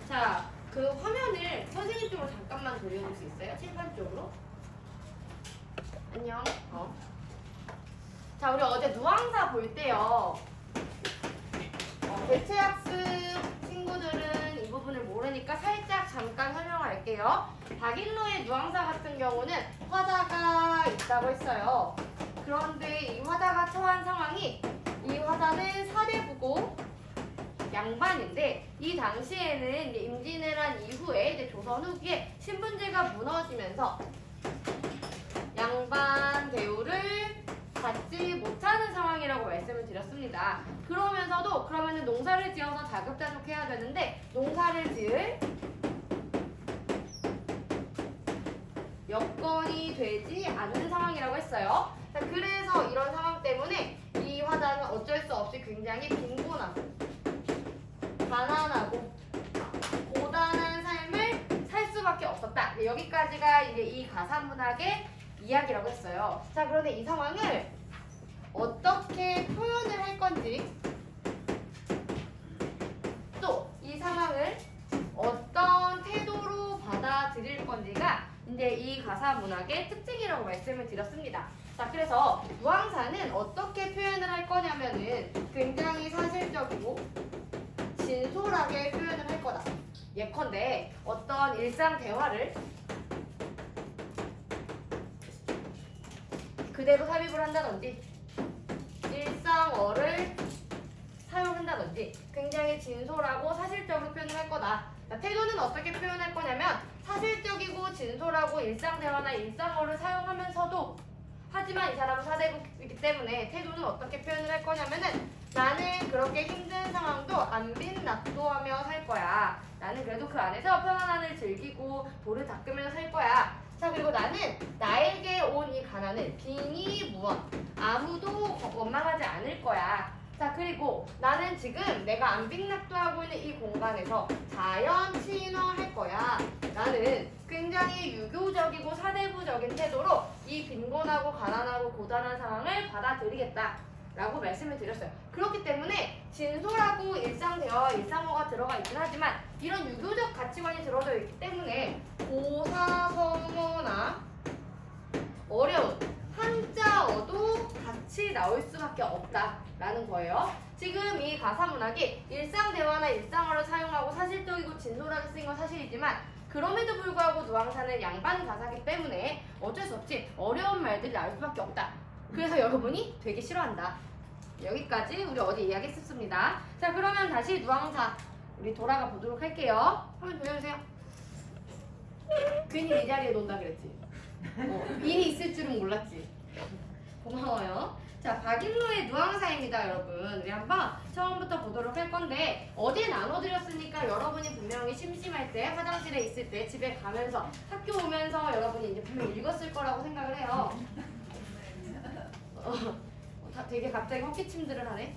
자, 그 화면을 선생님 쪽으로 잠깐만 돌려줄 수 있어요? 칠판 쪽으로? 안녕. 자, 우리 어제 누앙사 볼 때요. 대체학습 친구들은 이 부분을 모르니까 살짝 잠깐 설명할게요. 박일로의 누앙사 같은 경우는 화자가 있다고 했어요. 그런데 이 화자가 처한 상황이 이 화자는 사대부고 양반인데 이 당시에는 이제 임진왜란 이후에 이제 조선 후기에 신분제가 무너지면서 양반 대우를 받지 못하는 상황이라고 말씀을 드렸습니다. 그러면서도 그러면은 농사를 지어서 자급자족해야 되는데 농사를 지을 여건이 되지 않는 상황이라고 했어요. 자, 그래서 이런 상황 때문에 이 화자는 어쩔 수 없이 굉장히 빈곤하고 가난하고 고단한 삶을 살 수밖에 없었다. 여기까지가 이제 이 가사문학의 이야기라고 했어요. 자, 그런데 이 상황을 어떻게 표현을 할 건지, 또 이 상황을 어떤 태도로 받아들일 건지가 이제 이 가사문학의 특징이라고 말씀을 드렸습니다. 자, 그래서 누앙사는 어떻게 표현을 할 거냐면은 굉장히 사실적이고 진솔하게 표현을 할 거다. 예컨대 어떤 일상 대화를 그대로 삽입을 한다든지 일상어를 사용한다든지 굉장히 진솔하고 사실적으로 표현을 할 거다. 자, 태도는 어떻게 표현할 거냐면 사실적이고 진솔하고 일상 대화나 일상어를 사용하면서도 하지만 이 사람은 사대부이기 때문에 태도는 어떻게 표현을 할 거냐면은 나는 그렇게 힘든 상황도 안 빈낙도하며 살 거야. 나는 그래도 그 안에서 평안함을 즐기고 돌을 닦으면서 살 거야. 자, 그리고 나는 나에게 온 이 가난을 빈이 무언 아무도 원망하지 않을 거야. 자, 그리고 나는 지금 내가 안빈낙도하고 있는 이 공간에서 자연 친화할 거야. 나는 굉장히 유교적이고 사대부적인 태도로 이 빈곤하고 가난하고 고단한 상황을 받아들이겠다 라고 말씀을 드렸어요. 그렇기 때문에 진솔하고 일상 대화와 일상어가 들어가 있긴 하지만 이런 유교적 가치관이 들어져 있기 때문에 고사성어나 어려운 한자어도 같이 나올 수밖에 없다라는 거예요. 지금 이 가사문학이 일상 대화나 일상어를 사용하고 사실적이고 진솔하게 쓰인 건 사실이지만 그럼에도 불구하고 누앙사는 양반 가사기 때문에 어쩔 수 없이 어려운 말들이 나올 수밖에 없다. 그래서 여러분이 되게 싫어한다. 여기까지 우리 어제 이야기했었습니다. 자, 그러면 다시 누앙사 우리 돌아가 보도록 할게요. 한번 보여주세요. 괜히 이 자리에 논다 그랬지. 일이 있을 줄은 몰랐지. 고마워요. 자, 박일로의 누앙사입니다, 여러분. 우리 한번 처음부터 보도록 할 건데 어제 나눠드렸으니까 여러분이 분명히 심심할 때, 화장실에 있을 때, 집에 가면서, 학교 오면서 여러분이 이제 분명히 읽었을 거라고 생각을 해요. 다 되게 갑자기 헛기침들을 하네.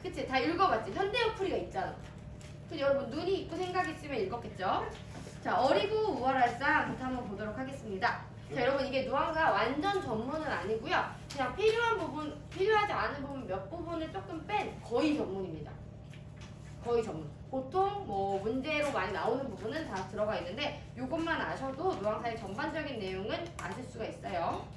그치? 다 읽어봤지? 현대어풀이가 있잖아. 그치? 여러분 눈이 있고 생각이 있으면 읽었겠죠? 자, 어리고 우월할 쌍부터 한번 보도록 하겠습니다. 자, 여러분 이게 누앙사 완전 전문은 아니고요. 그냥 필요한 부분, 필요하지 않은 부분 몇 부분을 조금 뺀 거의 전문입니다. 거의 전문. 보통 뭐 문제로 많이 나오는 부분은 다 들어가 있는데 이것만 아셔도 누앙사의 전반적인 내용은 아실 수가 있어요.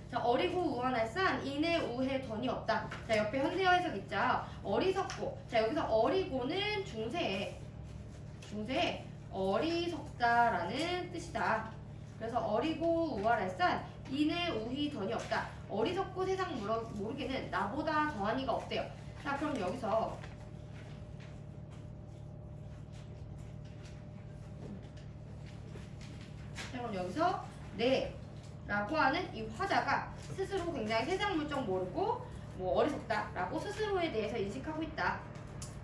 자, 어리고 우월할 산 인해 우해 던이 없다. 자, 옆에 현대어 해석 있죠. 어리석고. 자, 여기서 어리고는 중세에 어리석다라는 뜻이다. 그래서 어리고 우월할 산 인해 우희 던이 없다. 어리석고 세상 모르기는 나보다 더한 이가 없대요. 자, 그럼 여기서 네 라고 하는 이 화자가 스스로 굉장히 세상 물정 모르고 뭐 어리석다라고 스스로에 대해서 인식하고 있다.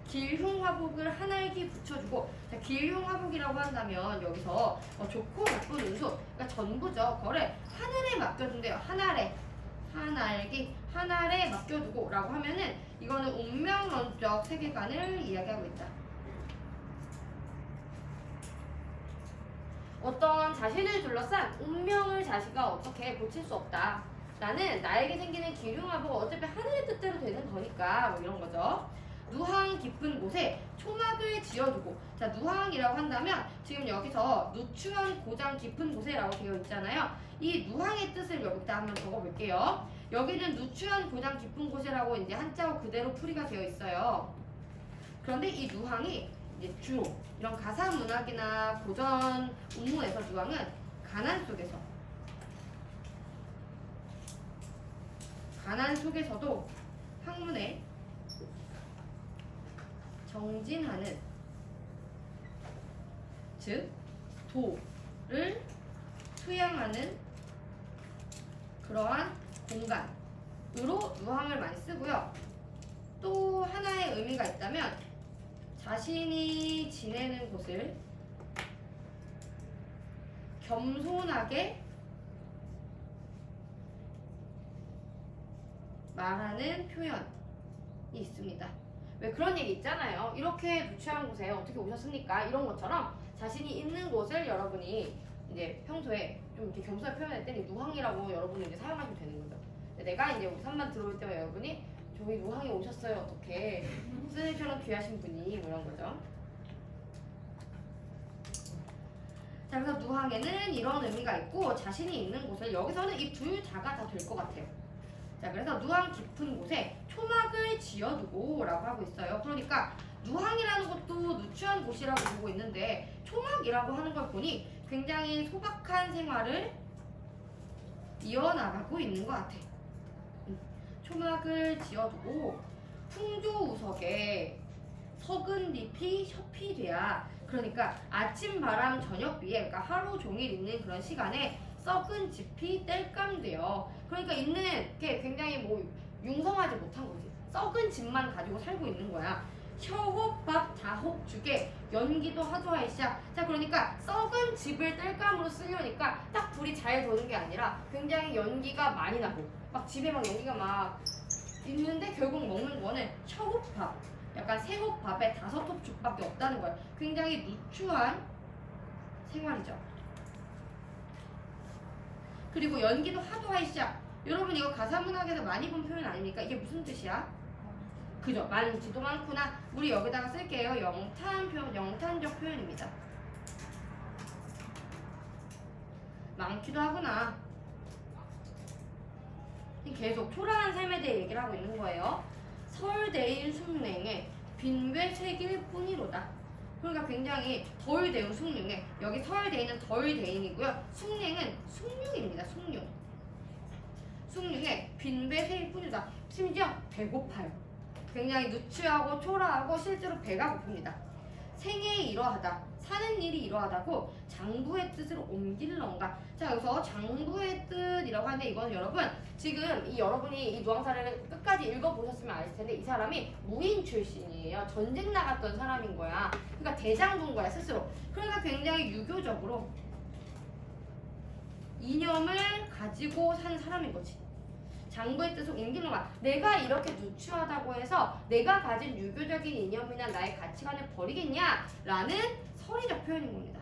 길흉화복을 한알기 붙여주고, 자, 길흉화복이라고 한다면 여기서 좋고 나쁜 운수, 그러니까 전부죠. 그거를 하늘에 맡겨둔대요. 하늘에 맡겨두고 라고 하면은 이거는 운명론적 세계관을 이야기하고 있다. 어떤 자신을 둘러싼 운명을 자신가 어떻게 고칠 수 없다. 나는 나에게 생기는 기륭하고 어차피 하늘의 뜻대로 되는 거니까 뭐 이런 거죠. 누항 깊은 곳에 초막을 지어 지어주고. 자, 누항이라고 한다면 지금 여기서 누추한 고장 깊은 곳에라고 되어 있잖아요. 이 누항의 뜻을 여기다 한번 적어볼게요. 여기는 누추한 고장 깊은 곳이라고 이제 한자어 그대로 풀이가 되어 있어요. 그런데 이 누항이 이제 주로 이런 가사 문학이나 고전 운문에서 누항은 가난 속에서도 학문에 정진하는, 즉 도를 수양하는 그러한 공간으로 누항을 많이 쓰고요. 또 하나의 의미가 있다면 자신이 지내는 곳을 겸손하게 말하는 표현이 있습니다. 왜 그런 얘기 있잖아요. 이렇게 누추한 곳에 어떻게 오셨습니까? 이런 것처럼 자신이 있는 곳을 여러분이 이제 평소에 좀 이렇게 겸손하게 표현할 때는 누항이라고 여러분이 이제 사용하시면 되는 거죠. 내가 이제 우리 3반 들어올 때만 여러분이 저희 누항이 오셨어요. 어떻게 선생님처럼 귀하신 분이 뭐 이런 거죠. 자, 그래서 누항에는 이런 의미가 있고 자신이 있는 곳을 여기서는 이 둘 다가 다 될 것 같아요. 자, 그래서 누항 깊은 곳에 초막을 지어두고 라고 하고 있어요. 그러니까 누항이라는 것도 누추한 곳이라고 보고 있는데 초막이라고 하는 걸 보니 굉장히 소박한 생활을 이어나가고 있는 것 같아. 초막을 지어두고 풍조우석에 석은 잎이 협피돼야, 그러니까 아침 바람 저녁 비에, 그러니까 하루 종일 있는 그런 시간에 썩은 짚이 땔감돼요. 그러니까 있는 게 굉장히 뭐 융성하지 못한 거지. 썩은 집만 가지고 살고 있는 거야. 셔홉밥 자혹죽에 연기도 하도하이샤. 자, 그러니까 썩은 집을 땔감으로 쓰려니까 딱 불이 잘 도는 게 아니라 굉장히 연기가 많이 나고 막 집에 막 연기가 막 있는데 결국 먹는 거는 셔홉밥, 약간 세홉밥에 5홉 죽밖에 없다는 거야. 굉장히 누추한 생활이죠. 그리고 연기도 하도하이샤. 여러분 이거 가사문학에서 많이 본 표현 아닙니까? 이게 무슨 뜻이야? 그죠? 많지도 많구나. 우리 여기다가 쓸게요. 영탄적 표현입니다. 많기도 하구나. 계속 초라한 삶에 대해 얘기를 하고 있는 거예요. 설대인 숙냉에 빈괴 색일 뿐이로다. 그러니까 굉장히 덜 데운 숭늉에, 여기 설대인은 덜 대인이고요. 숙냉은 숭늉입니다. 숭늉에 빈배 색일 뿐이다. 심지어 배고파요. 굉장히 누추하고 초라하고 실제로 배가 고픕니다. 생에 이러하다, 사는 일이 이러하다고 장부의 뜻을 옮길런가. 자, 여기서 장부의 뜻이라고 하는데 이건 여러분 지금 여러분이 이 누항사를 끝까지 읽어보셨으면 아실 텐데 이 사람이 무인 출신이에요. 전쟁 나갔던 사람인 거야. 그러니까 대장부인 거야 스스로. 그러니까 굉장히 유교적으로 이념을 가지고 산 사람인 거지. 장부의 뜻을 옮기는가. 내가 이렇게 누추하다고 해서 내가 가진 유교적인 이념이나 나의 가치관을 버리겠냐라는 서리적 표현인 겁니다.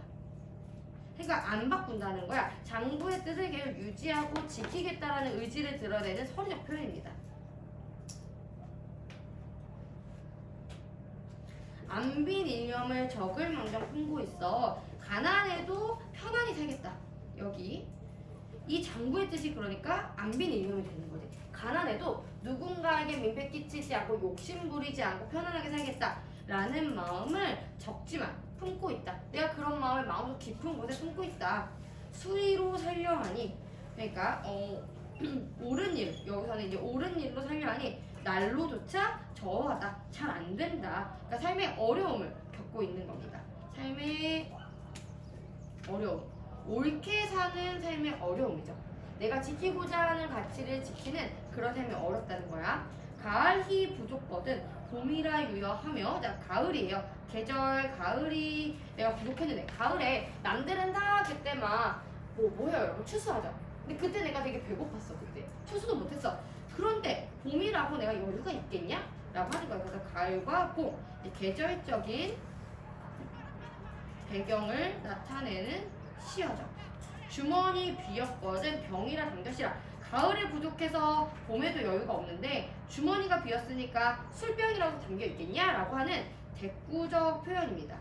그러니까 안 바꾼다는 거야. 장부의 뜻을 계속 유지하고 지키겠다라는 의지를 드러내는 서리적 표현입니다. 안빈 이념을 적을망정 품고 있어 가난해도 편안히 살겠다. 여기 이 장부의 뜻이 그러니까 안빈 이념이 되는 거지. 가난해도 누군가에게 민폐 끼치지 않고 욕심 부리지 않고 편안하게 살겠다라는 마음을 적지만 품고 있다. 내가 그런 마음을 마음속 깊은 곳에 품고 있다. 수의로 살려 하니, 그러니까 옳은 일, 여기서는 이제 옳은 일로 살려 하니 날로조차 저하다, 잘 안 된다. 그러니까 삶의 어려움을 겪고 있는 겁니다. 삶의 어려움, 옳게 사는 삶의 어려움이죠. 내가 지키고자 하는 가치를 지키는 그런 삶이 어렵다는 거야. 가을이 부족거든 봄이라 유여하며, 자, 가을이에요. 계절 가을이 내가 부족했는데, 가을에 남들은 다 그때 막 뭐해요 여러분? 추수하죠. 근데 그때 내가 되게 배고팠어. 그때 추수도 못했어. 그런데 봄이라고 내가 여유가 있겠냐? 라고 하는 거예요. 그래서 가을과 봄, 계절적인 배경을 나타내는 시어죠. 주머니 비었거든 병이라 당겨시라. 가을에 부족해서 봄에도 여유가 없는데 주머니가 비었으니까 술병이라도 담겨 있겠냐라고 하는 대꾸적 표현입니다.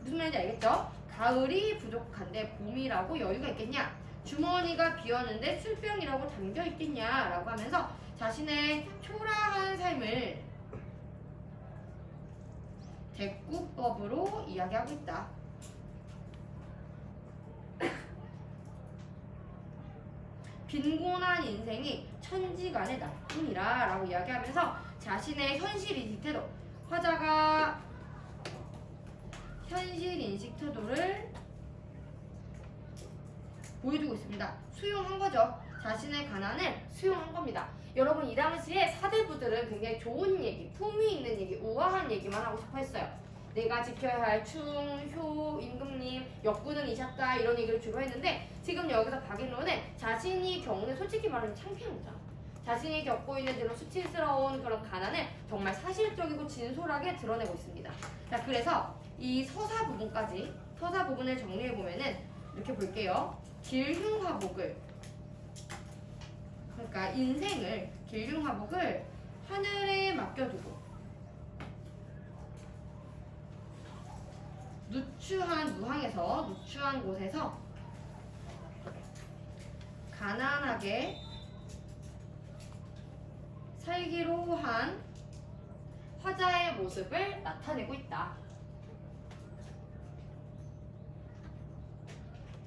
무슨 말인지 알겠죠? 가을이 부족한데 봄이라고 여유가 있겠냐? 주머니가 비었는데 술병이라고 담겨 있겠냐? 라고 하면서 자신의 초라한 삶을 대꾸법으로 이야기하고 있다. 빈곤한 인생이 천지간의 나뿐이라 라고 이야기하면서 자신의 현실인식 태도, 화자가 현실인식 태도를 보여주고 있습니다. 수용한 거죠. 자신의 가난을 수용한 겁니다. 여러분 이 당시에 사대부들은 굉장히 좋은 얘기, 품위 있는 얘기, 우아한 얘기만 하고 싶어 했어요. 내가 지켜야 할 충, 효, 임금님, 역군은 이셨다 이런 얘기를 주로 했는데 지금 여기서 박인로는 자신이 겪는 솔직히 말하면 창피한 거죠. 자신이 겪고 있는 그런 수치스러운 그런 가난을 정말 사실적이고 진솔하게 드러내고 있습니다. 자, 그래서 이 서사 부분을 정리해 보면은 이렇게 볼게요. 길흉화복을, 그러니까 인생을 길흉화복을 하늘에 맡겨두고 누추한 곳에서 가난하게 살기로 한 화자의 모습을 나타내고 있다.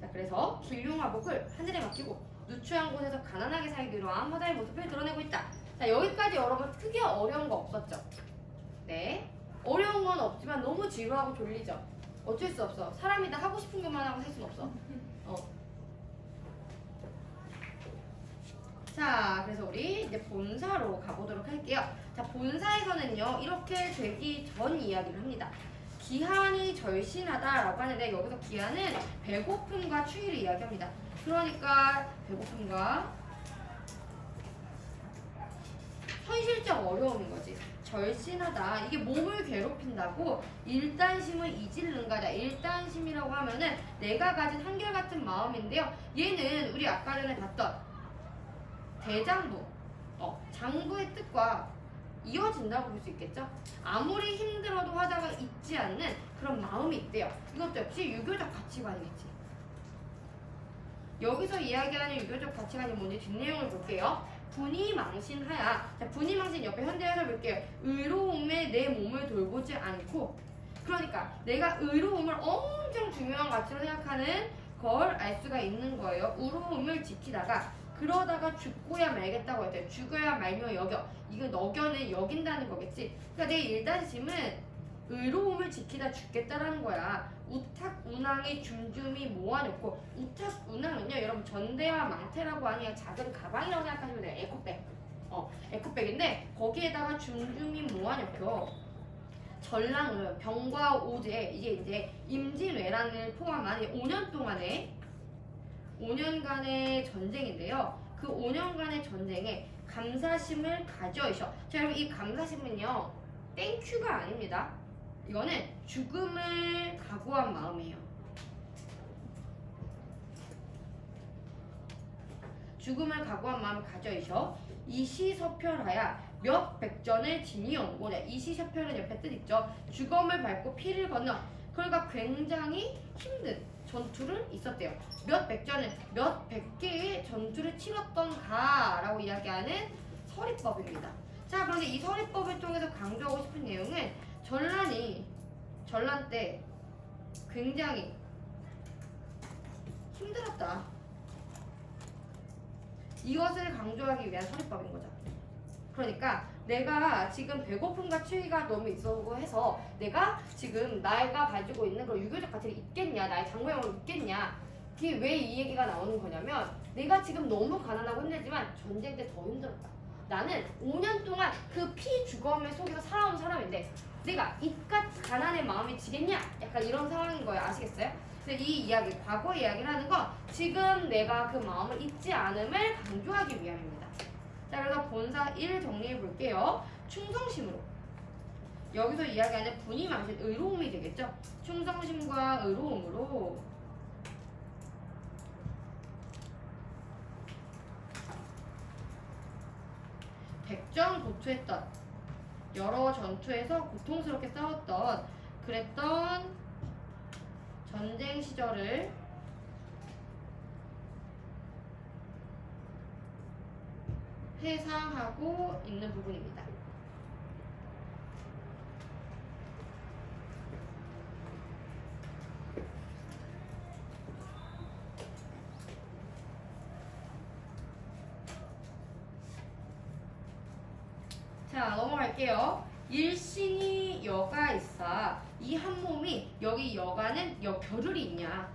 자, 그래서 길흉화복을 하늘에 맡기고 누추한 곳에서 가난하게 살기로 한 화자의 모습을 드러내고 있다. 자, 여기까지 여러분 크게 어려운 거 없었죠? 네. 어려운 건 없지만 너무 지루하고 졸리죠? 어쩔 수 없어. 사람이 다 하고 싶은 것만 하고 살 수는 없어. 자, 그래서 우리 이제 본사로 가보도록 할게요. 자, 본사에서는요, 이렇게 되기 전 이야기를 합니다. 기한이 절신하다라고 하는데 여기서 기한은 배고픔과 추위를 이야기합니다. 그러니까 배고픔과 현실적 어려움인 거지. 절신하다. 이게 몸을 괴롭힌다고 일단심을 이질른가다. 일단심이라고 하면은 내가 가진 한결같은 마음인데요. 얘는 우리 아까 전에 봤던 대장부, 장부의 뜻과 이어진다고 볼 수 있겠죠? 아무리 힘들어도 화자가 잊지 않는 그런 마음이 있대요. 이것도 역시 유교적 가치관이겠지. 여기서 이야기하는 유교적 가치관이 뭔지 뒷내용을 볼게요. 분이망신하야. 자, 분이망신 옆에 현대해서 볼게요. 의로움에 내 몸을 돌보지 않고, 그러니까 내가 의로움을 엄청 중요한 가치로 생각하는 걸 알 수가 있는 거예요. 의로움을 지키다가 그러다가 죽고야 말겠다고 했대요. 죽어야 말며 여겨. 이거 너겨는 여긴다는 거겠지. 그러니까 내 일단심은 의로움을 지키다 죽겠다라는 거야. 우탁운항이 줌줌이 모아놓고, 우탁운항은요 여러분 전대와 망태라고 하니 작은 가방이라고 생각하시면 돼요. 에코백. 에코백인데 거기에다가 줌줌이 모아놓고 전랑을 병과 오제, 이게 이제 임진왜란을 포함한 5년간의 전쟁인데요. 그 5년간의 전쟁에 감사심을 가져이셔. 자, 여러분 이 감사심은요 땡큐가 아닙니다. 이거는 죽음을 각오한 마음이에요. 죽음을 각오한 마음을 가져이셔. 이시서편하야 몇 백전을 지니언고. 이시서편은 옆에 뜻 있죠. 죽음을 밟고 피를 건너. 그러니까 굉장히 힘든 전투를 있었대요. 몇 백 개의 전투를 치렀던가라고 이야기하는 서리법입니다. 자, 그런데 이 서리법을 통해서 강조하고 싶은 내용은 전란 때 굉장히 힘들었다. 이것을 강조하기 위한 서리법인 거죠. 그러니까 내가 지금 배고픔과 추위가 너무 있었고 해서 내가 지금 나이가 가지고 있는 그런 유교적 가치를 잊겠냐, 나의 장부형을 잊겠냐. 그게 왜 이 얘기가 나오는 거냐면 내가 지금 너무 가난하고 힘들지만 전쟁 때 더 힘들었다. 나는 5년 동안 그 피주검의 속에서 살아온 사람인데 내가 이깟 가난의 마음이 지겠냐? 약간 이런 상황인 거예요. 아시겠어요? 그래서 이 이야기, 과거 이야기를 하는 건 지금 내가 그 마음을 잊지 않음을 강조하기 위함입니다. 자, 그래서 본사 1 정리해 볼게요. 충성심으로. 여기서 이야기하는 분이망신, 의로움이 되겠죠? 충성심과 의로움으로 백전고투했던. 여러 전투에서 고통스럽게 싸웠던 그랬던 전쟁 시절을 회상하고 있는 부분입니다. 자, 넘어갈게요. 일신이 여가 있어. 이 한 몸이 여기 여가는 겨를이 있냐?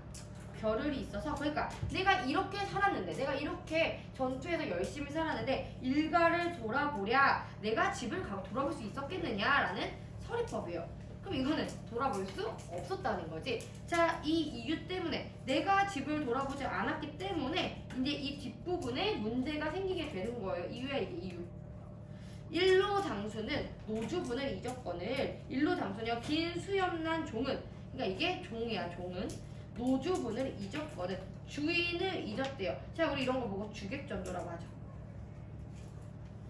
겨를이 있어서 그러니까 내가 이렇게 살았는데 내가 이렇게 전투에서 열심히 살았는데 일가를 돌아보랴 내가 집을 돌아볼 수 있었겠느냐라는 서리법이에요. 그럼 이거는 돌아볼 수 없었다는 거지. 자, 이 이유 때문에 내가 집을 돌아보지 않았기 때문에 이제 이 뒷부분에 문제가 생기게 되는 거예요. 이유야 이게 이유. 일로 장수는 노주분을 잊었거늘 일로 장수는요 긴 수염난 종은 그러니까 이게 종이야 종은 노주분을 잊었거든 주인을 잊었대요. 자 우리 이런 거 보고 주객전도라고 하죠.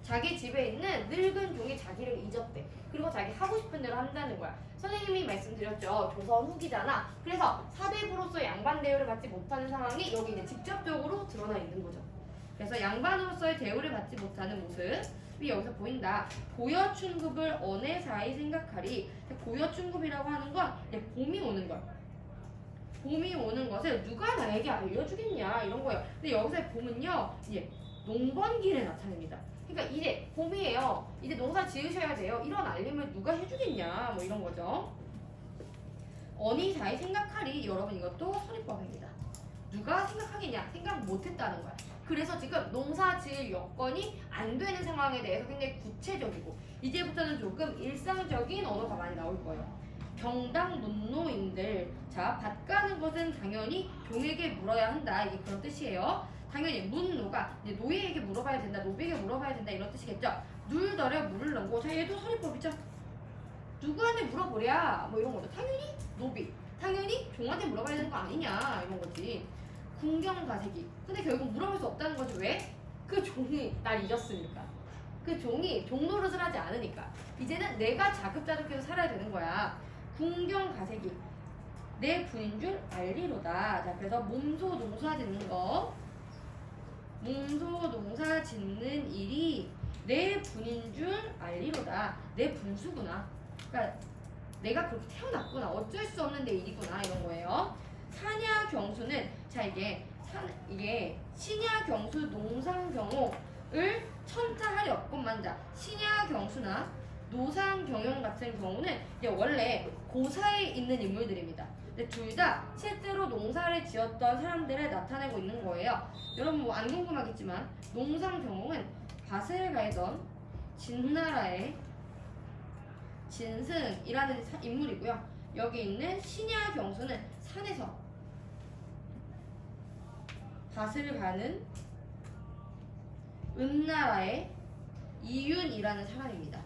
자기 집에 있는 늙은 종이 자기를 잊었대. 그리고 자기 하고 싶은 대로 한다는 거야. 선생님이 말씀드렸죠. 조선 후기잖아. 그래서 사대부로서 양반 대우를 받지 못하는 상황이 여기 이제 직접적으로 드러나 있는 거죠. 그래서 양반으로서의 대우를 받지 못하는 모습이 여기서 보인다. 고여충급을 어느 사이 생각하리. 고여충급이라고 하는 건 봄이 오는 거야. 봄이 오는 것을 누가 나에게 알려주겠냐 이런 거예요. 근데 여기서의 봄은요 이제 농번기를 나타냅니다. 그러니까 이제 봄이에요. 이제 농사 지으셔야 돼요. 이런 알림을 누가 해주겠냐 뭐 이런 거죠. 어느 사이 생각하리. 여러분 이것도 서리법입니다. 누가 생각하겠냐? 생각 못했다는 거야. 그래서 지금 농사 지을 여건이 안 되는 상황에 대해서 굉장히 구체적이고 이제부터는 조금 일상적인 언어가 많이 나올 거예요. 경당 문노인들 자 밭 가는 것은 당연히 종에게 물어야 한다 이게 그런 뜻이에요. 당연히 문노가 이제 노예에게 물어봐야 된다 노비에게 물어봐야 된다 이런 뜻이겠죠. 눌더려 물을 넣고 자 얘도 서리법이죠. 누구한테 물어보랴 뭐 이런 거죠. 당연히 노비 당연히 종한테 물어봐야 되는 거 아니냐 이런 거지. 궁경가세기 근데 결국 물어볼 수 없다는 거지. 왜? 그 종이 날 잊었으니까. 그 종이 종 노릇을 하지 않으니까 이제는 내가 자급자족해서 살아야 되는 거야. 궁경가세기 내 분인 줄 알리로다. 자 그래서 몸소 농사 짓는 거 몸소 농사 짓는 일이 내 분인 줄 알리로다. 내 분수구나. 그러니까 내가 그렇게 태어났구나. 어쩔 수 없는 내 일이구나 이런 거예요. 사냐 경수는 자 이게 시냐 경수 농상 경호를 천차하리 없건만 자 시냐 경수나 노상 경영 같은 경우는 이제 원래 고사에 있는 인물들입니다. 근데 둘 다 실제로 농사를 지었던 사람들을 나타내고 있는 거예요. 여러분 뭐 안 궁금하겠지만 농상 경영은 밭을 갈던 진나라의 진승이라는 인물이고요. 여기 있는 시냐 경수는 산에서 밭을 가는 은나라의 이윤이라는 사람입니다.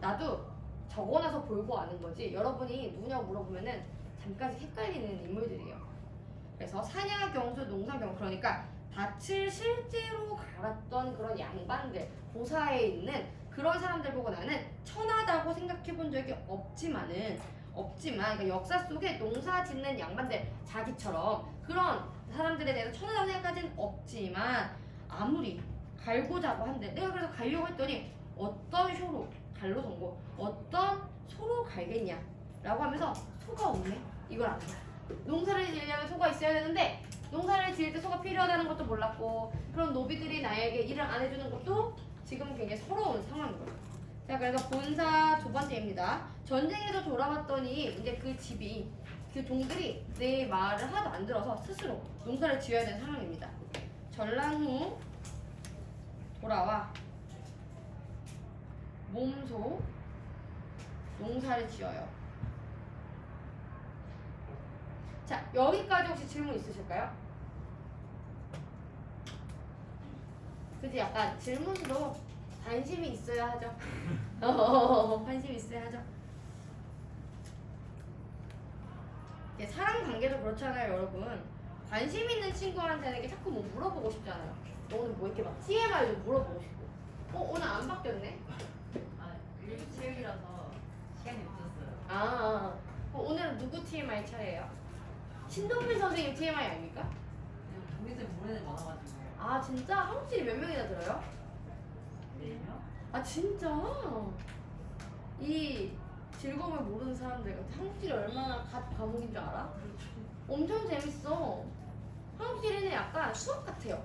나도 적어놔서 볼고 아는 거지 여러분이 누구냐고 물어보면은 잠깐씩 헷갈리는 인물들이에요. 그래서 사냐 경수 농사 경수 그러니까 밭을 실제로 갈았던 그런 양반들 고사에 있는 그런 사람들 보고 나는 천하다고 생각해 본 적이 없지만 그러니까 역사 속에 농사 짓는 양반들 자기처럼 그런 사람들에 대해서 천하다고 생각하진 없지만 아무리 갈고자고 한데 내가 그래서 가려고 했더니 어떤 쇼로 갈로 don고 어떤 소로 갈겠냐 라고 하면서 소가 없네 이걸 안 거야. 농사를 지으려면 소가 있어야 되는데 농사를 지을 때 소가 필요하다는 것도 몰랐고 그런 노비들이 나에게 일을 안 해주는 것도 지금 굉장히 서러운 상황인 거예요. 자 그래서 본사 두 번째입니다. 전쟁에서 돌아왔더니 이제 그 집이 그 종들이 내 말을 하나도 안 들어서 스스로 농사를 지어야 되는 상황입니다. 전랑 후 돌아와 몸소 농사를 지어요. 자 여기까지 혹시 질문 있으실까요? 그치 약간 질문도 관심이 있어야 하죠. 관심이 있어야 하죠. 사람 관계도 그렇잖아요 여러분. 관심 있는 친구한테는 자꾸 뭐 물어보고 싶잖아요. 너 오늘 뭐 이렇게 막 TMI도 물어보고 싶고 오늘 안 바뀌었네? 일부 체육이라서 시간이 없었어요. 아, 오늘은 누구 TMI 차례예요? 신동민 선생님 TMI 아닙니까? 동민쌤 모르는 애 많아가지고. 아 진짜? 한국실이 몇 명이나 들어요? 4명? 아 진짜? 이 즐거움을 모르는 사람들 같아. 한국실이 얼마나 갓 과목인 줄 알아? 엄청 재밌어. 한국실이는 약간 수학 같아요.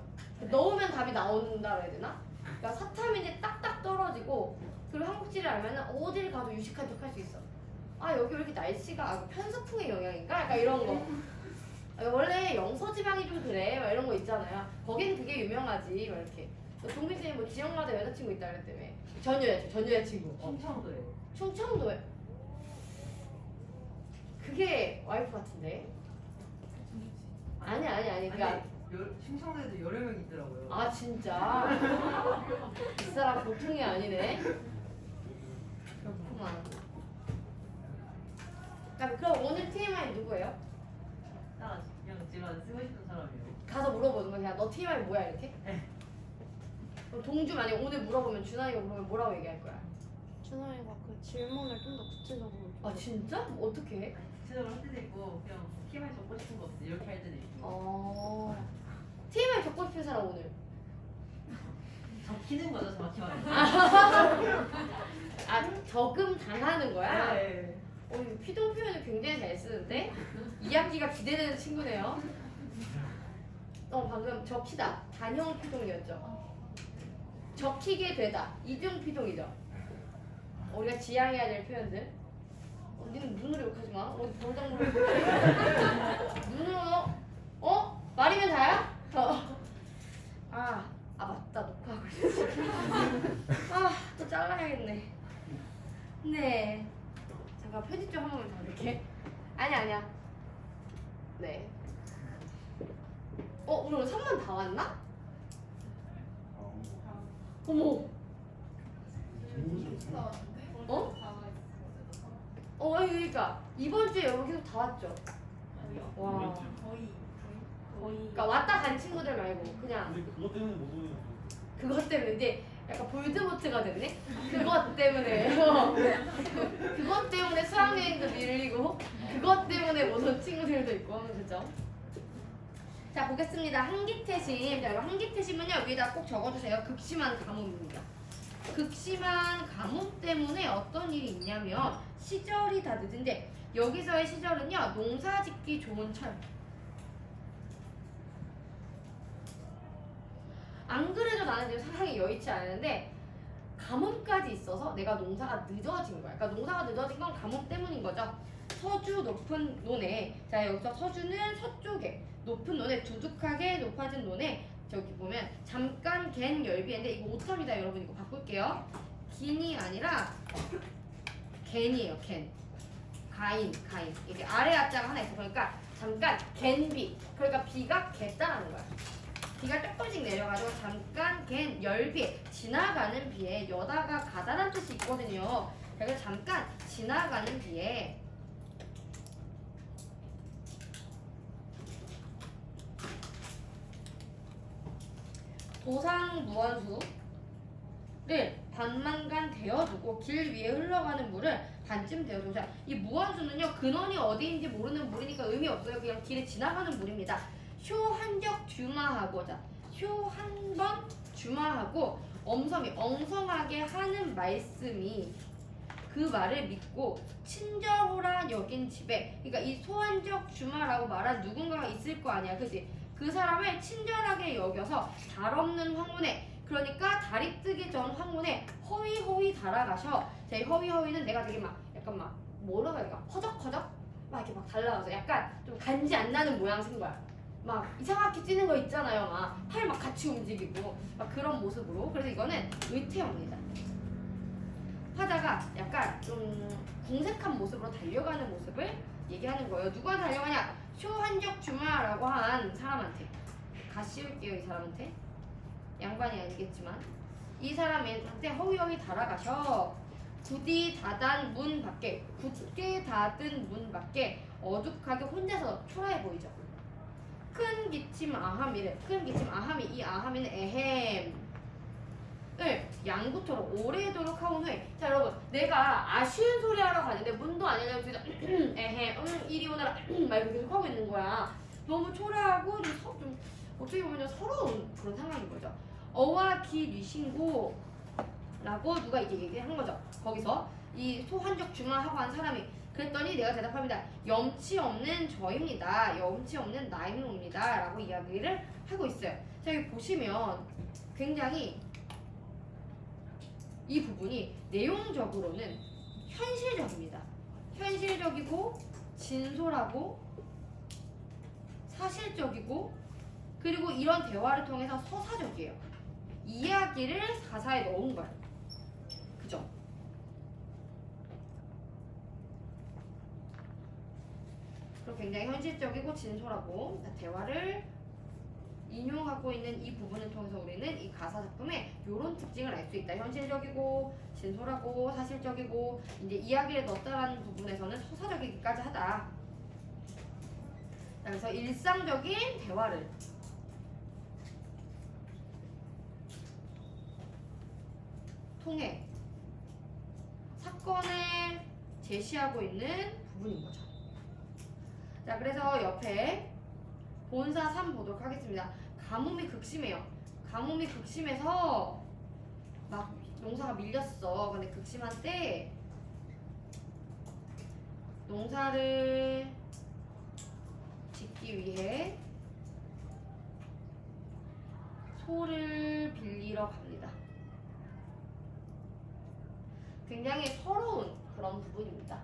넣으면 답이 나온다 해야 되나? 그러니까 사탐인지 딱딱 떨어지고, 그리고 한국지를 알면은 어딜 가도 유식한 척 할 수 있어. 아 여기 왜 이렇게 날씨가 편서풍의 영향인가? 약간 이런 거. 원래 영서지방이 좀 그래 막 이런 거 있잖아요. 거긴 그게 유명하지 막 이렇게. 동민쌤이 뭐 지역마다 여자친구 있다 그랬다며. 전 여자친구. 충청도에. 충청도에. 그게 와이프 같은데. 아니 그러니까 충청도에도 여러 명 있더라고요. 아 진짜 이 사람 보통이 아니네. 그렇구만. 그럼 오늘 TMI 누구예요? 나 그냥 제가 쓰고 싶은 사람이에요. 가서 물어보는 거야. 그냥 너 TMI 뭐야 이렇게? 네. 그럼 동주 만약 오늘 물어보면 준하이가 물어보면 뭐라고 얘기할 거야? 준하이가 그 질문을 좀 더 구체적으로 아 진짜? 뭐 어떻게 해? 구체적으로 할 때도 있고 그냥 TMI 적고 싶은 거 없어 이렇게 할 때도 있고. TMI 적고 싶은 사람 오늘. 적히는 거죠 정확히 말해서. 아 적음 당하는 거야? 네. 이 피동 표현을 굉장히 잘 쓰는데 2학기가 기대되는 친구네요. 방금 적히다 단형 피동이었죠. 적히게 되다 이중 피동이죠. 우리가 지향해야 될 표현들. 니는 눈으로 욕하지 마. 어디 볼당으로 눈으로 말이면 다야? 아 맞다 녹화하고 있어. 또 잘라야겠네. 네. 잠깐 편집 좀 한 번만 더 이렇게. 아니야. 네. 오늘 3번 다 왔나? 어머. 그러니까 이번 주에 여기 계속 다 왔죠. 와. 그러니까 왔다 간 친구들 말고 그냥. 근데 그것 때문에 못 오는 거. 그것 때문에 이제 약간 볼드모트가 됐네? 그것 때문에 그것 때문에 수학여행도 밀리고 그것 때문에 못 온 친구들도 있고 그죠? 자 보겠습니다. 한기태심. 자 여러분 한기태심은요 위에다 꼭 적어주세요. 극심한 가뭄입니다. 극심한 가뭄 때문에 어떤 일이 있냐면 시절이 다 늦은데 여기서의 시절은요 농사 짓기 좋은 철. 안 그래도 나는 지금 사랑이 여의치 않은데 가뭄까지 있어서 내가 농사가 늦어진 거야. 그러니까 농사가 늦어진 건 가뭄 때문인 거죠. 서주 높은 논에, 자 여기서 서주는 서쪽에, 높은 논에 두둑하게 높아진 논에 저기 보면 잠깐 갠 열비인데 이거 오tam이다 여러분. 이거 바꿀게요. 긴이 아니라 갠이에요. 갠. 가인. 이게 아래 앞자가 하나 있어. 그러니까 잠깐 갠비. 그러니까 비가 겠다라는 거야. 비가 조금씩 내려가지고 잠깐 갠 열비. 지나가는 비에 여다가 가다란 뜻이 있거든요. 그래서 잠깐 지나가는 비에 도상무원수를 반만간 대어두고 길 위에 흘러가는 물을 반쯤 대어두고. 자, 이 무원수는요 근원이 어디인지 모르는 물이니까 의미 없어요. 그냥 길에 지나가는 물입니다. 쇼 한적 주마하고, 자, 쇼 한 번 주마하고 엄성이 엉성하게 하는 말씀이 그 말을 믿고 친절호라 여긴 집에, 그러니까 이 소한적 주마라고 말한 누군가가 있을 거 아니야, 그지? 그 사람을 친절하게 여겨서 달 없는 황혼에, 그러니까 달이 뜨기 전 황혼에 허위허위 달아가셔. 자, 이 허위허위는 내가 되게 약간 뭐라고 해야 될까? 허적허적? 막 이렇게 달라가서 약간 좀 간지 안 나는 모양 쓴 거야. 막 이상하게 찌는 거 있잖아요. 막 팔 막 같이 움직이고 막 그런 모습으로. 그래서 이거는 의태어입니다. 하다가 약간 좀 궁색한 모습으로 달려가는 모습을 얘기하는 거예요. 누가 달려가냐? 쇼한적 주마라고 한 사람한테. 가 씌울게요, 이 사람한테. 양반이 아니겠지만 이 사람한테 허위허위 달아가셔. 굳게 닫은 문 밖에 어둑하게 혼자서 초라해 보이죠. 큰 기침 아함이래. 큰 기침 아함이, 이 아함이는 에헴. 양구토록 오래도록 하온 후에 자 여러분 내가 아쉬운 소리 하러 가는데 문도 안 열려서 에헤 이리 오너라 막 이렇게 계속 하고 있는 거야. 너무 초라하고 좀 어떻게 보면 서러운 그런 상황인 거죠. 어와 기 뉘신고 라고 누가 이제 얘기한 거죠. 거기서 이 소환적 주마하고 한 사람이 그랬더니 내가 대답합니다. 염치 없는 저입니다. 염치 없는 나임노입니다. 라고 이야기를 하고 있어요. 자 여기 보시면 굉장히 이 부분이 내용적으로는 현실적입니다. 현실적이고 진솔하고 사실적이고 그리고 이런 대화를 통해서 서사적이에요. 이야기를 가사에 넣은 거예요. 그죠? 그리고 굉장히 현실적이고 진솔하고 대화를 인용하고 있는 이 부분을 통해서 우리는 이 가사 작품의 이런 특징을 알 수 있다. 현실적이고 진솔하고 사실적이고 이제 이야기를 넣었다라는 부분에서는 서사적이기까지 하다. 그래서 일상적인 대화를 통해 사건을 제시하고 있는 부분인 거죠. 자, 그래서 옆에 본사 3 보도록 하겠습니다. 가뭄이 극심해요. 가뭄이 극심해서 막 농사가 밀렸어. 근데 극심한 때 농사를 짓기 위해 소를 빌리러 갑니다. 굉장히 서러운 그런 부분입니다.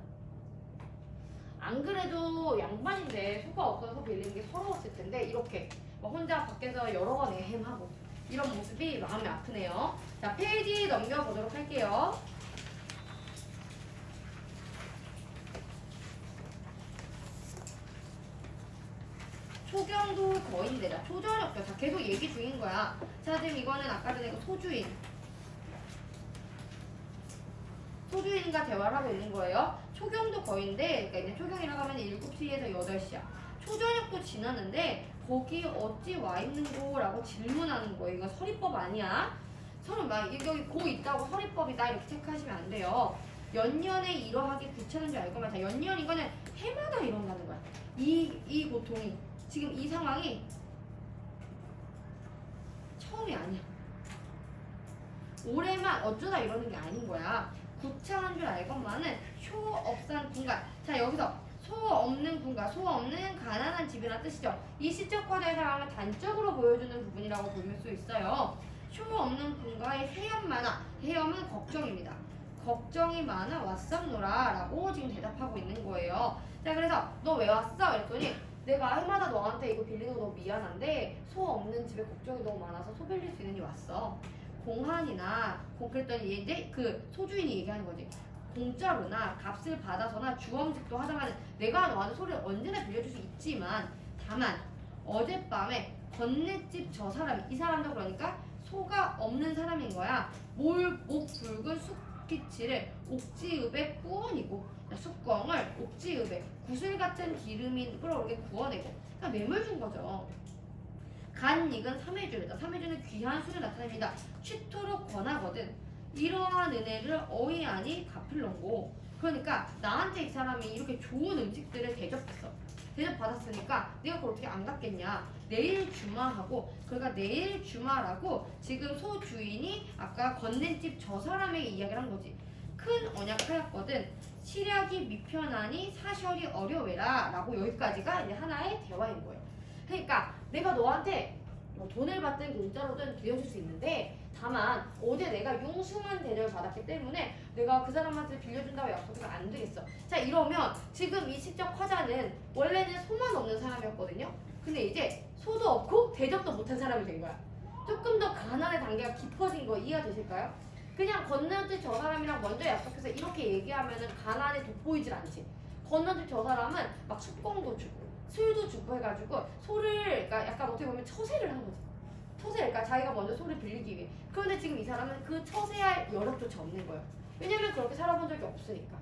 안 그래도 양반인데 소가 없어서 빌리는 게 서러웠을 텐데 이렇게 혼자 밖에서 여러 번 애행하고 이런 모습이 마음이 아프네요. 자, 페이지 넘겨보도록 할게요. 초경도 거인되다. 초저력자. 자, 계속 얘기 중인 거야. 자, 지금 이거는 아까 전에 그 소주인과 대화를 하고 있는 거예요. 초경도 거인데, 그러니까 이제 초경이라고 하면 7시에서 8시야. 초저녁도 지났는데 거기 어찌 와 있는고? 라고 질문하는 거예요. 이거 서리법 아니야. 서로 막 여기 고 있다고 서리법이다 이렇게 체크하시면 안 돼요. 연년에 이러하기 귀찮은 줄 알고 말자. 연년 이거는 해마다 일어나는 거야. 이 고통이 지금 이 상황이 처음이 아니야. 올해만 어쩌다 이러는 게 아닌 거야. 구차한 줄 알건만은 효업산 군가. 자, 여기서 소 없는 군가, 소 없는 가난한 집이라는 뜻이죠. 이 시적 화자의 상황을 단적으로 보여주는 부분이라고 볼 수 있어요. 효 없는 군가의 해염 많아. 해염은 걱정입니다. 걱정이 많아 왔었노라 라고 지금 대답하고 있는 거예요. 자, 그래서 너 왜 왔어? 그랬더니 내가 해마다 너한테 이거 빌리는 거 너무 미안한데 소 없는 집에 걱정이 너무 많아서 소 빌릴 수 있느니 왔어. 공한이나 그랬더니 이제 그 소주인이 얘기하는 거지. 공짜로나 값을 받아서나 주엄직도 하자마는 내가 너한테 소를 언제나 빌려줄 수 있지만 다만 어젯밤에 건네집 저 사람이 이 사람도 그러니까 소가 없는 사람인 거야. 목 붉은 쑥기치를 옥지읍에 구워내고 쑥껑을 옥지읍에 구슬 같은 기름이 끓어오르게 구워내고 그러니까 뇌물 준 거죠. 간 익은 삼해주다. 삼해주는 귀한 술을 나타냅니다. 취토록 권하거든. 이러한 은혜를 어이아니 갚을런고. 그러니까 나한테 이 사람이 이렇게 좋은 음식들을 대접했어. 대접받았으니까 내가 그걸 어떻게 안 갚겠냐. 내일 주마하고 그러니까 내일 주마라고 지금 소 주인이 아까 건넨 집 저 사람에게 이야기를 한 거지. 큰 언약하였거든. 시략이 미편하니 사설이 어려워라 라고 여기까지가 이제 하나의 대화인 거예요. 그러니까 내가 너한테 뭐 돈을 받든 공짜로든 빌려줄 수 있는데 다만 어제 내가 융숭한 대접을 받았기 때문에 내가 그 사람한테 빌려준다고 약속해서 안 되겠어. 자, 이러면 지금 이 시적 화자는 원래는 소만 없는 사람이었거든요. 근데 이제 소도 없고 대접도 못한 사람이 된 거야. 조금 더 가난의 단계가 깊어진 거 이해가 되실까요? 그냥 건너집 저 사람이랑 먼저 약속해서 이렇게 얘기하면은 가난이 돋보이질 않지. 건너집 저 사람은 막 숙공도 주고 술도 주고 해가지고 소를 그러니까 약간 어떻게 보면 처세를 한 거지. 처세, 그러니까 자기가 먼저 소를 빌리기 위해. 그런데 지금 이 사람은 그 처세할 여력조차 없는 거예요. 왜냐면 그렇게 살아본 적이 없으니까.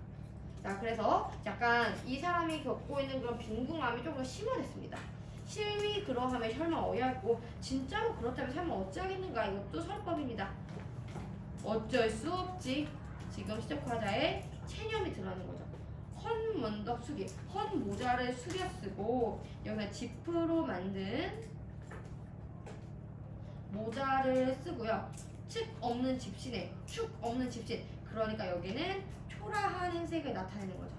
자, 그래서 약간 이 사람이 겪고 있는 그런 빈궁함이 조금 더 심화됐습니다. 실미 그러하면 설마 어이없고 진짜로 그렇다면 설마 어찌하겠는가. 이것도 설법입니다. 어쩔 수 없지. 지금 시적화자에 체념이 들어가는 거죠. 헌 문덕 숙이, 헌 모자를 숙여 쓰고 여기서 지프로 만든 모자를 쓰고요. 측 없는 집신에 축 없는 집신. 그러니까 여기는 초라한 행색을 나타내는 거죠.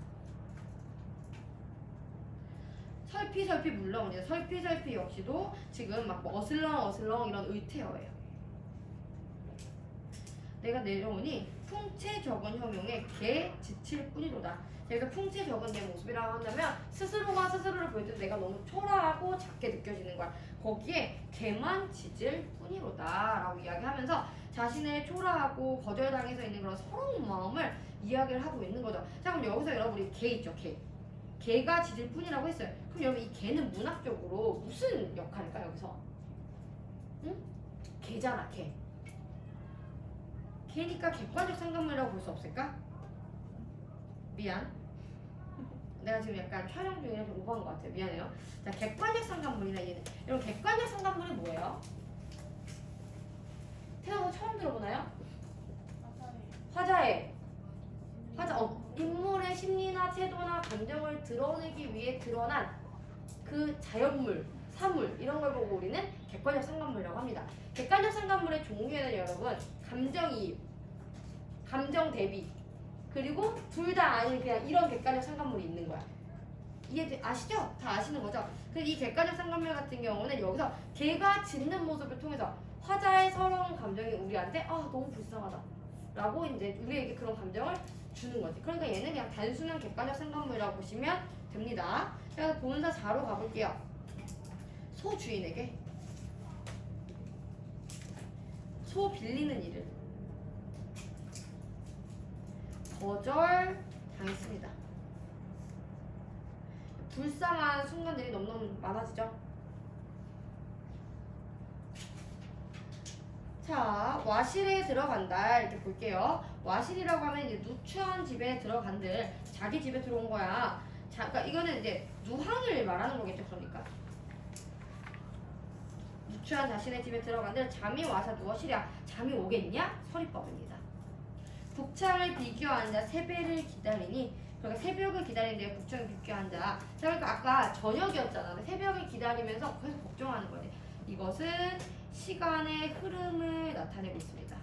설피설피 물론 이제 설피설피 역시도 지금 막 뭐 어슬렁어슬렁 이런 의태어예요. 내가 내려오니 풍채 적은 형용에 개 지칠 뿐이로다. 여기서 풍채 적은 내 모습이라고 한다면 스스로가 스스로를 보일 때 내가 너무 초라하고 작게 느껴지는 거야. 거기에 개만 짖을 뿐이로다 라고 이야기하면서 자신의 초라하고 거절당해서 있는 그런 서러운 마음을 이야기를 하고 있는 거죠. 자, 그럼 여기서 여러분이 개 있죠, 개. 개가 짖을 뿐이라고 했어요. 그럼 여러분 이 개는 문학적으로 무슨 역할일까요, 여기서? 응? 개잖아, 개. 개니까 객관적 상관물이라고 볼 수 없을까? 미안. 내가 지금 약간 촬영 중에 좀 오버한 것 같아요. 미안해요. 자, 객관적 상관물이나 얘는. 여러분, 객관적 상관물이 뭐예요? 태어나서 처음 들어보나요? 화자의. 인물의 심리나 태도나 감정을 드러내기 위해 드러난 그 자연물, 사물, 이런 걸 보고 우리는 객관적 상관물이라고 합니다. 객관적 상관물의 종류에는 여러분, 감정이입, 감정 대비, 그리고 둘 다 아닌 그냥 이런 객관적 상관물이 있는 거야. 이해 아시죠? 다 아시는 거죠? 그래서 이 객관적 상관물 같은 경우는 여기서 개가 짖는 모습을 통해서 화자의 서러운 감정이 우리한테 너무 불쌍하다 라고 이제 우리에게 그런 감정을 주는 거지. 그러니까 얘는 그냥 단순한 객관적 상관물이라고 보시면 됩니다. 그래서 본사 4로 가볼게요. 소 주인에게 소 빌리는 일을 거절 당했습니다. 불쌍한 순간들이 너무너무 많아지죠. 자, 와실에 들어간다 이렇게 볼게요. 와실이라고 하면 이제 누추한 집에 들어간들, 자기 집에 들어온 거야. 자, 그러니까 이거는 이제 누항을 말하는 거겠죠. 그러니까 누추한 자신의 집에 들어간들 잠이 와서 누워시랴. 잠이 오겠냐? 서리법입니다. 북창을 비교 앉아 새벽을 기다리니, 그러니까 새벽을 기다리는데 북창을 비교 앉아. 자, 그러니까 아까 저녁이었잖아. 새벽을 기다리면서 계속 걱정하는 거지. 이것은 시간의 흐름을 나타내고 있습니다.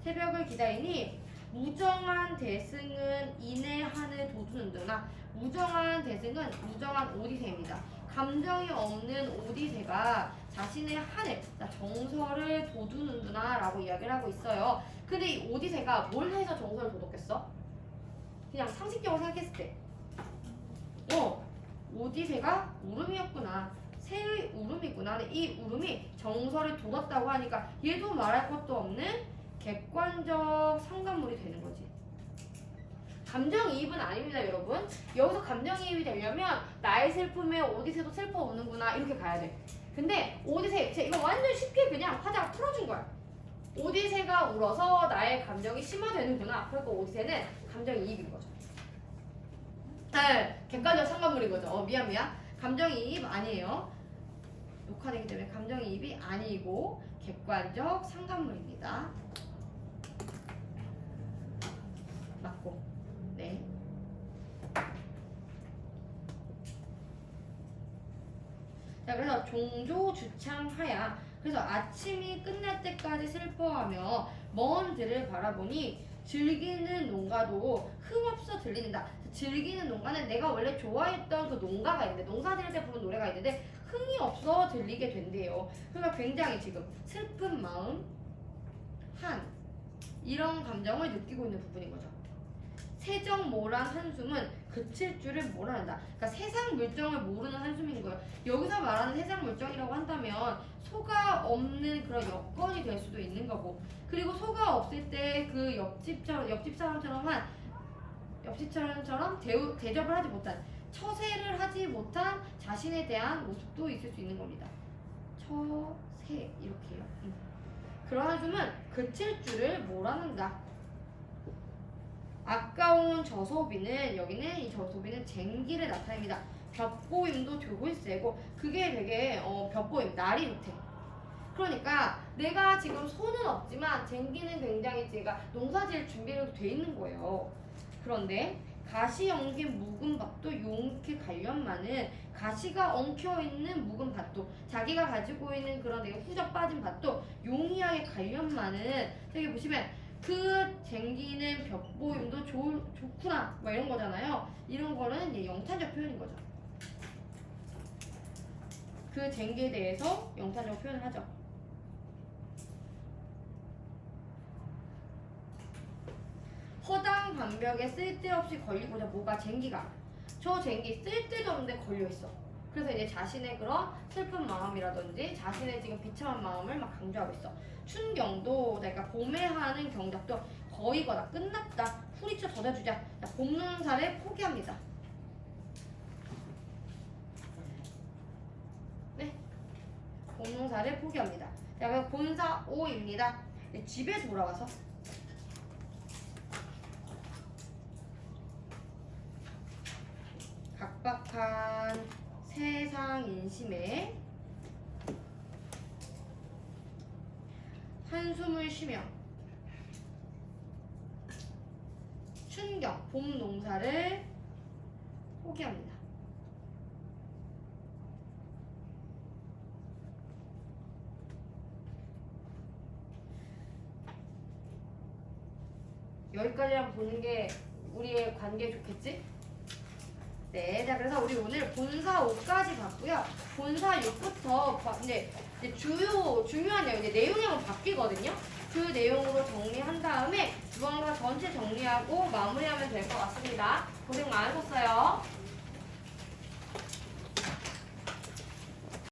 새벽을 기다리니 무정한 대승은 이내 한을 도두는구나. 무정한 대승은 무정한 오디세입니다. 감정이 없는 오디세가 자신의 한을, 정서를 도두는구나 라고 이야기를 하고 있어요. 근데 이 오디세가 뭘 해서 정서를 도둑했어? 그냥 상식적으로 생각했을 때 오디세가 울음이었구나. 새의 울음이구나. 근데 이 울음이 정서를 돋았다고 하니까 얘도 말할 것도 없는 객관적 상관물이 되는 거지. 감정이입은 아닙니다, 여러분. 여기서 감정이입이 되려면 나의 슬픔에 오디세도 슬퍼 우는구나 이렇게 가야 돼. 근데 오디세, 이거 완전 쉽게 그냥 화자가 풀어준 거야. 오디세가 울어서 나의 감정이 심화되는구나. 그러니까 오디세는 감정이입인 거죠. 네, 객관적 상관물인 거죠. 미안. 감정이입 아니에요. 녹화되기 때문에 감정이입이 아니고 객관적 상관물입니다. 맞고. 네. 자, 그래서 종조주창하야. 그래서 아침이 끝날 때까지 슬퍼하며 먼 들을 바라보니 즐기는 농가도 흠없어 들리는다. 즐기는 농가는 내가 원래 좋아했던 그 농가가 있는데, 농사 지을 때 부른 노래가 있는데 흥이 없어 들리게 된대요. 그러니까 굉장히 지금 슬픈 마음, 이런 감정을 느끼고 있는 부분인 거죠. 세정모란 한숨은 그칠 줄을 모른다. 그러니까 세상 물정을 모르는 한숨인 거예요. 여기서 말하는 세상 물정이라고 한다면 소가 없는 그런 여건이 될 수도 있는 거고, 그리고 소가 없을 때 그 옆집 사람처럼 대접을 하지 못한, 처세를 하지 못한 자신에 대한 모습도 있을 수 있는 겁니다. 처세 이렇게요. 그런 한숨은 그칠 줄을 모르는다. 아까운 저소비는, 여기는 이 저소비는 쟁기를 나타냅니다. 벽보임도 되고 세고, 그게 되게 벽보임, 날이 못해. 그러니까 내가 지금 손은 없지만 쟁기는 굉장히 제가 농사지을 준비로 돼 있는 거예요. 그런데 가시 엉킨 묵은 밭도 용케 관련만은 가시가 엉켜 있는 묵은 밭도 자기가 가지고 있는 그런 되게 후적 빠진 밭도 용이하게 관련만은 저기 보시면 그 쟁기는 벽보임도 좋구나 뭐 이런 거잖아요. 이런 거는 이제 영탄적 표현인 거죠. 그 쟁기에 대해서 영탄적 표현을 하죠. 허당 반벽에 쓸데없이 걸리고자 뭐가 쟁기가 저 쟁기 쓸데도 없는데 걸려있어. 그래서 이제 자신의 그런 슬픈 마음이라든지 자신의 지금 비참한 마음을 막 강조하고 있어. 춘경도 그러니까 봄에 하는 경작도 거의거나 끝났다. 후리쳐 젖어주자. 봄 농사를 포기합니다. 네, 봄 농사를 포기합니다. 자, 그럼 본사 5입니다. 집에 돌아와서 각박한 세상 인심에 한숨을 쉬며 춘경 봄 농사를 포기합니다. 여기까지만 보는 게 우리의 관계에 좋겠지? 네, 자 그래서 우리 오늘 본사 5까지 봤고요. 본사 6부터 이제 중요한 내용, 이제 내용이 한번 바뀌거든요. 그 내용으로 정리한 다음에 주방사 전체 정리하고 마무리하면 될 것 같습니다. 고생 많으셨어요.